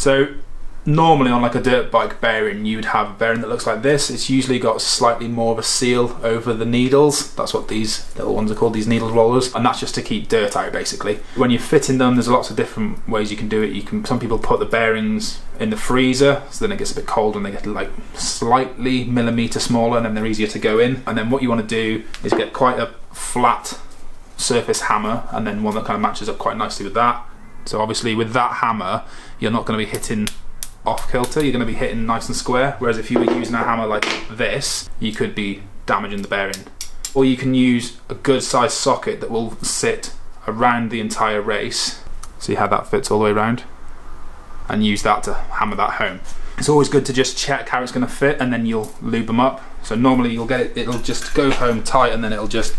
So normally on like a dirt bike bearing, you'd have a bearing that looks like this. It's usually got slightly more of a seal over the needles. That's what these little ones are called, these needle rollers, and that's just to keep dirt out basically. When you're fitting them, there's lots of different ways you can do it. Some people put the bearings in the freezer, so then it gets a bit cold and they get like slightly millimetre smaller, and then they're easier to go in. And then what you want to do is get quite a flat surface hammer, and then one that kind of matches up quite nicely with that. So obviously with that hammer, you're not going to be hitting off kilter, you're going to be hitting nice and square, whereas if you were using a hammer like this, you could be damaging the bearing. Or you can use a good sized socket that will sit around the entire race. See how that fits all the way around? And use that to hammer that home. It's always good to just check how it's going to fit, and then you'll lube them up. So normally you'll get it, it'll just go home tight, and then it'll just,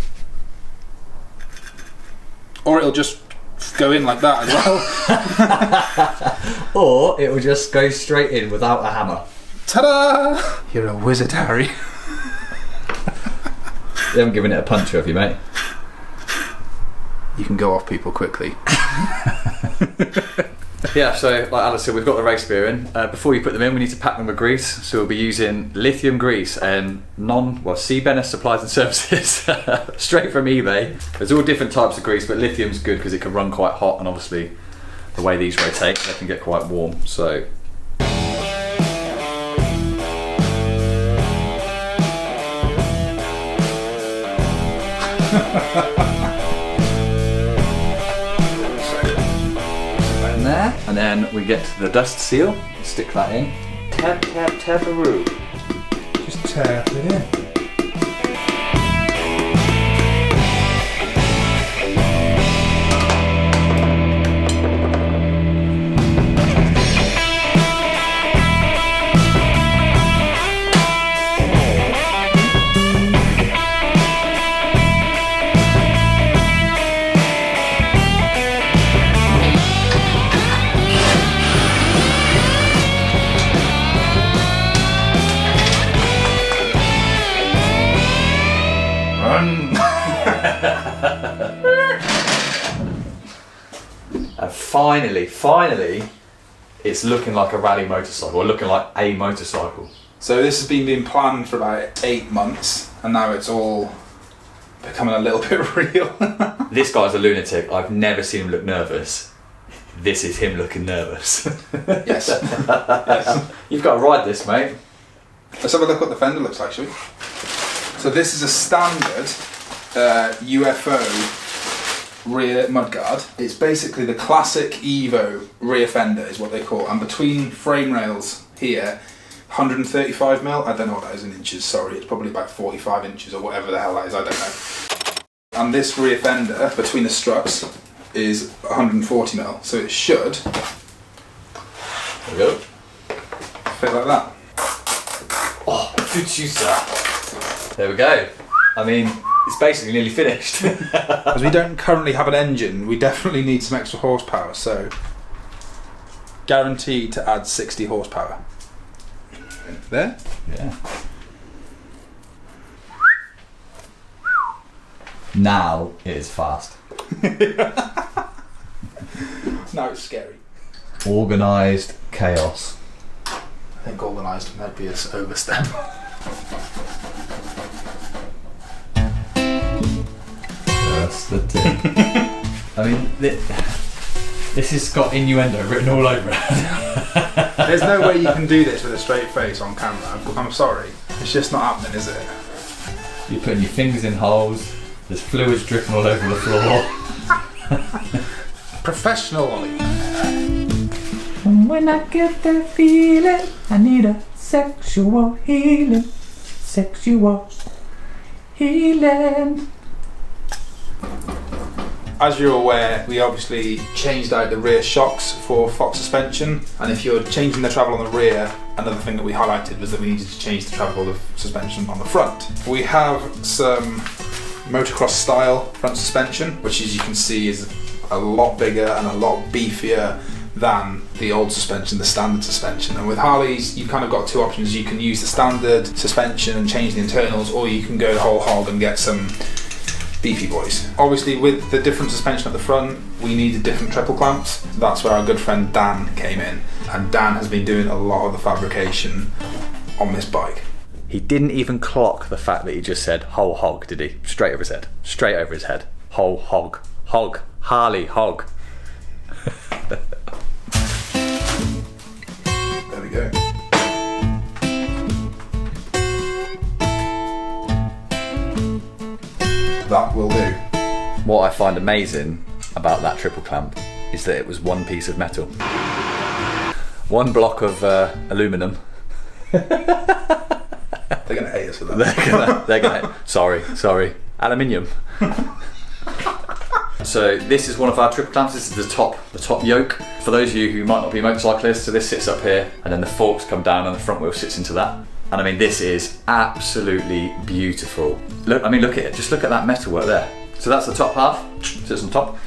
or it'll just go in like that as well. Or it will just go straight in without a hammer. Ta-da! You're a wizard, Harry. You haven't given it a puncture, have you, mate? You can go off people quickly. Yeah, so like Alice said, we've got the race bearing. Before you put them in, we need to pack them with grease. So we'll be using lithium grease and Sea-Benner Supplies and Services, straight from eBay. There's all different types of grease, but lithium's good because it can run quite hot, and obviously the way these rotate, they can get quite warm. So. There, and then we get to the dust seal, stick that in, tap tap taparoo. Just tap it in. And finally, it's looking like a rally motorcycle, or looking like a motorcycle. So this has been planned for about 8 months, and now it's all becoming a little bit real. This guy's a lunatic. I've never seen him look nervous. This is him looking nervous. Yes. Yes. You've got to ride this, mate. Let's have a look what the fender looks like, shall we? So this is a standard UFO rear mudguard. It's basically the classic Evo rear fender is what they call it. And between frame rails here, 135mm, I don't know what that is in inches, sorry, it's probably about 45 inches or whatever the hell that is, I don't know. And this rear fender between the struts is 140mm, so it should there we go. fit like that. Oh, good sir. There we go. I mean, it's basically nearly finished. As we don't currently have an engine, we definitely need some extra horsepower, so guaranteed to add 60 horsepower. There? Yeah. Now it is fast. Now it's scary. Organised chaos. I think organised might be an overstep. That's the tip. I mean, this has got innuendo written all over it. There's no way you can do this with a straight face on camera. I'm sorry. It's just not happening, is it? You're putting your fingers in holes, there's fluids dripping all over the floor. Professional, Ollie. When I get that feeling, I need a sexual healing. Sexual healing. As you're aware, we obviously changed out the rear shocks for Fox suspension, and if you're changing the travel on the rear, another thing that we highlighted was that we needed to change the travel of the suspension on the front. We have some motocross style front suspension, which as you can see is a lot bigger and a lot beefier than the old suspension, the standard suspension. And with Harleys, you've kind of got two options. You can use the standard suspension and change the internals, or you can go the whole hog and get some beefy boys. Obviously with the different suspension at the front, we needed different triple clamps. That's where our good friend Dan came in, and Dan has been doing a lot of the fabrication on this bike. He didn't even clock the fact that he just said whole hog, did he? Straight over his head. Straight over his head. Whole hog. Hog. Harley hog. There we go. That will do. What I find amazing about that triple clamp is that it was one piece of metal. One block of aluminum. They're going to hate us for that. They're gonna. Sorry. Aluminium. So this is one of our triple clamps. This is the top yoke. For those of you who might not be motorcyclists, so this sits up here, and then the forks come down, and the front wheel sits into that. And I mean, this is absolutely beautiful. Look at it. Just look at that metalwork there. So that's the top half. Sits on top,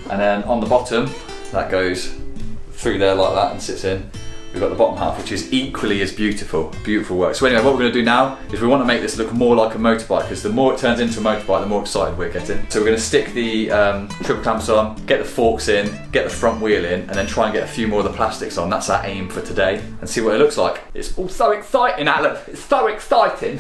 and then on the bottom, that goes through there like that and sits in. We've got the bottom half, which is equally as beautiful work. So anyway, what we're going to do now is we want to make this look more like a motorbike, because the more it turns into a motorbike, the more excited we're getting. So we're going to stick the triple clamps on, get the forks in, get the front wheel in, and then try and get a few more of the plastics on. That's our aim for today, and see what it looks like. It's all so exciting, Alan. It's so exciting.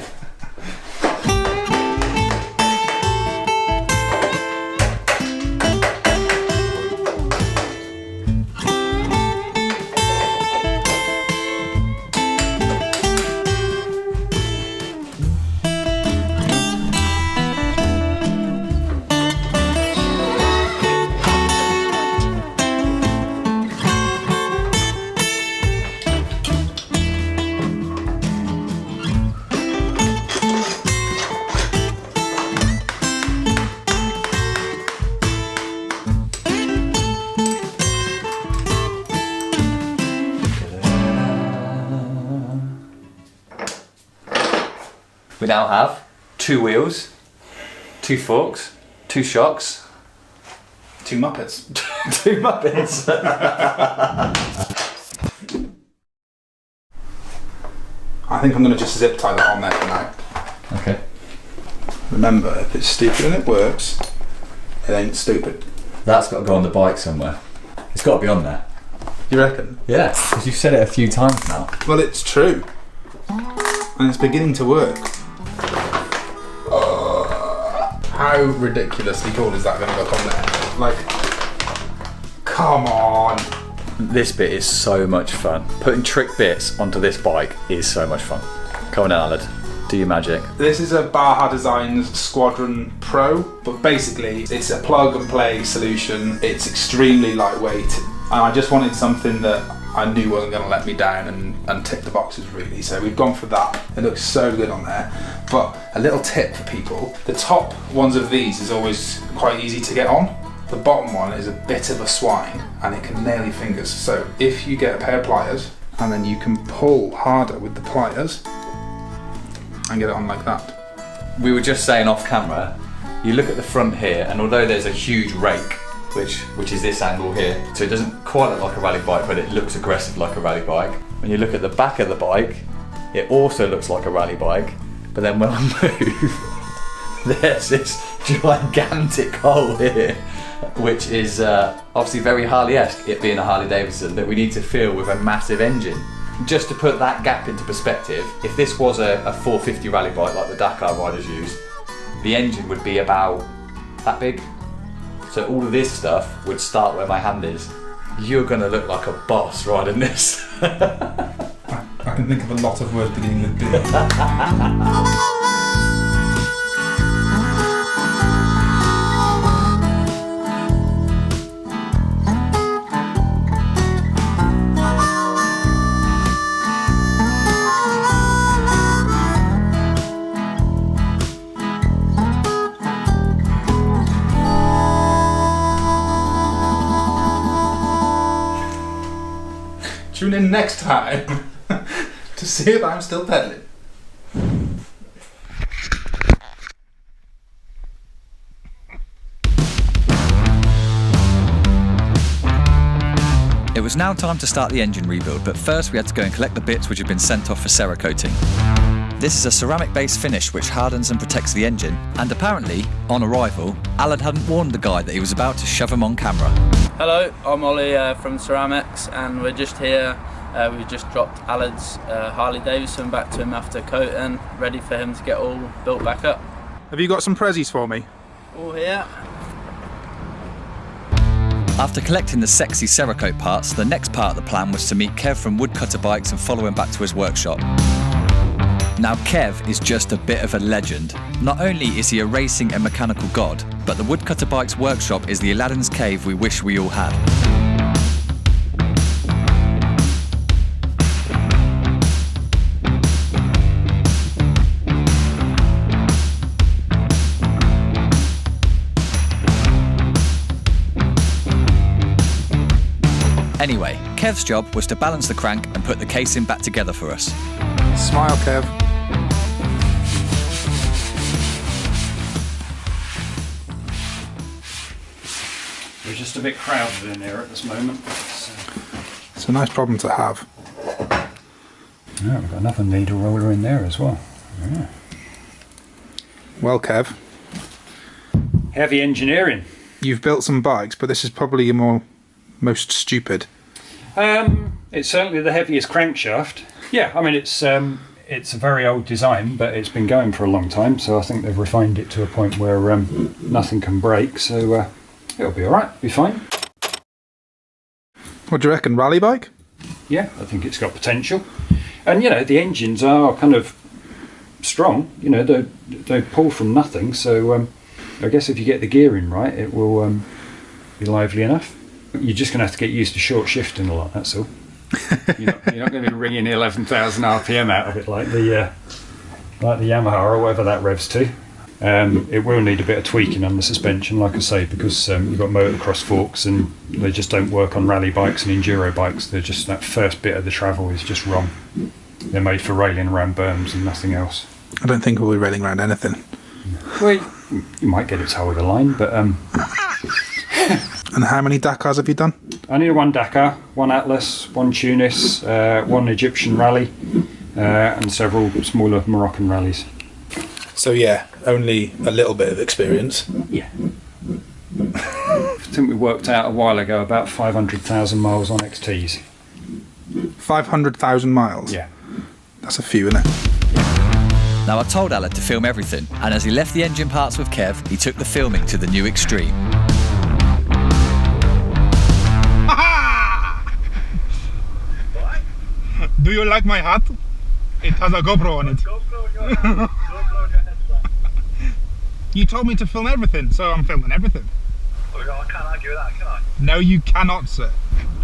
We now have 2 wheels, 2 forks, 2 shocks, 2 Muppets. 2 Muppets. I think I'm going to just zip tie that on there for now. Okay. Remember, if it's stupid and it works, it ain't stupid. That's got to go on the bike somewhere. It's got to be on there. You reckon? Yeah, because you've said it a few times now. Well, it's true. And it's beginning to work. How ridiculously cool is that going to look on there? Like, come on. This bit is so much fun. Putting trick bits onto this bike is so much fun. Come on, Alan. Do your magic. This is a Baja Designs Squadron Pro, but basically it's a plug and play solution. It's extremely lightweight, and I just wanted something that I knew wasn't going to let me down and tick the boxes really, so we've gone for that. It looks so good on there. But a little tip for people, the top ones of these is always quite easy to get on. The bottom one is a bit of a swine and it can nail your fingers, so if you get a pair of pliers and then you can pull harder with the pliers and get it on like that. We were just saying off camera, you look at the front here, and although there's a huge rake, which is this angle here, so it doesn't quite look like a rally bike, but it looks aggressive like a rally bike. When you look at the back of the bike, it also looks like a rally bike, but then when I move, there's this gigantic hole here, which is obviously very Harley-esque, it being a Harley-Davidson, that we need to fill with a massive engine. Just to put that gap into perspective, if this was a 450 rally bike like the Dakar riders use, the engine would be about that big. So all of this stuff would start where my hand is. You're gonna look like a boss riding this. I can think of a lot of words beginning with B. Tune in next time to see if I'm still pedaling. It was now time to start the engine rebuild, but first we had to go and collect the bits which had been sent off for Cerakoting. This is a ceramic-based finish which hardens and protects the engine, and apparently, on arrival, Alan hadn't warned the guy that he was about to shove him on camera. Hello, I'm Ollie from Ceramics, and we're just here. We just dropped Alan's Harley-Davidson back to him after coating, ready for him to get all built back up. Have you got some prezzies for me? All here. After collecting the sexy Cerakote parts, the next part of the plan was to meet Kev from Woodcutter Bikes and follow him back to his workshop. Now Kev is just a bit of a legend. Not only is he a racing and mechanical god, but the Woodcutter Bikes workshop is the Aladdin's cave we wish we all had. Anyway, Kev's job was to balance the crank and put the casing back together for us. Smile, Kev. We're just a bit crowded in here at this moment. It's a nice problem to have. Yeah, we've got another needle roller in there as well. Yeah. Well, Kev, Heavy engineering. you've built some bikes, but this is probably your most stupid. It's certainly the heaviest crankshaft. Yeah, I mean it's a very old design, but it's been going for a long time, so I think they've refined it to a point where nothing can break. So it'll be all right, be fine. What do you reckon, rally bike? Yeah, I think it's got potential, and you know the engines are kind of strong. You know they pull from nothing, so I guess if you get the gearing right, it will be lively enough. You're just going to have to get used to short shifting a lot, that's all. You're not going to be ringing 11,000 RPM out of it like the Yamaha or whatever that revs to. It will need a bit of tweaking on the suspension, like I say, because you've got motocross forks and they just don't work on rally bikes and enduro bikes. They're just, that first bit of the travel is just wrong. They're made for railing around berms and nothing else. I don't think we'll be railing around anything. Well, you might get it to hold the line, but... And how many Dakars have you done? I need one Dakar, one Atlas, one Tunis, one Egyptian rally, and several smaller Moroccan rallies. So yeah, only a little bit of experience. Yeah. I think we worked out a while ago about 500,000 miles on XTs. 500,000 miles? Yeah. That's a few, isn't it? Now I told Alan to film everything, and as he left the engine parts with Kev, he took the filming to the new extreme. Do you like my hat? It has a GoPro on it. You told me to film everything, so I'm filming everything. I can't argue with that, can I? No, you cannot, sir.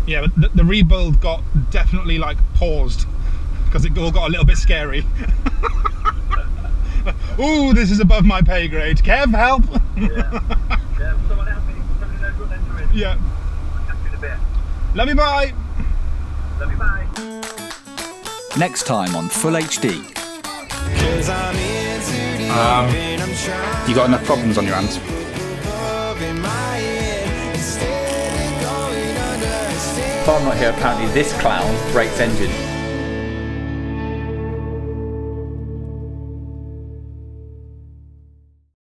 Yeah, but the rebuild got definitely like paused because it all got a little bit scary. Ooh, this is above my pay grade. Kev, help! Yeah, someone help me. Somebody knows what they're doing. Yeah. I'll catch you in a bit. Love you, bye! Love you, bye. Next time on Full HD. You got enough problems on your hands? If I'm not here, apparently this clown breaks engine.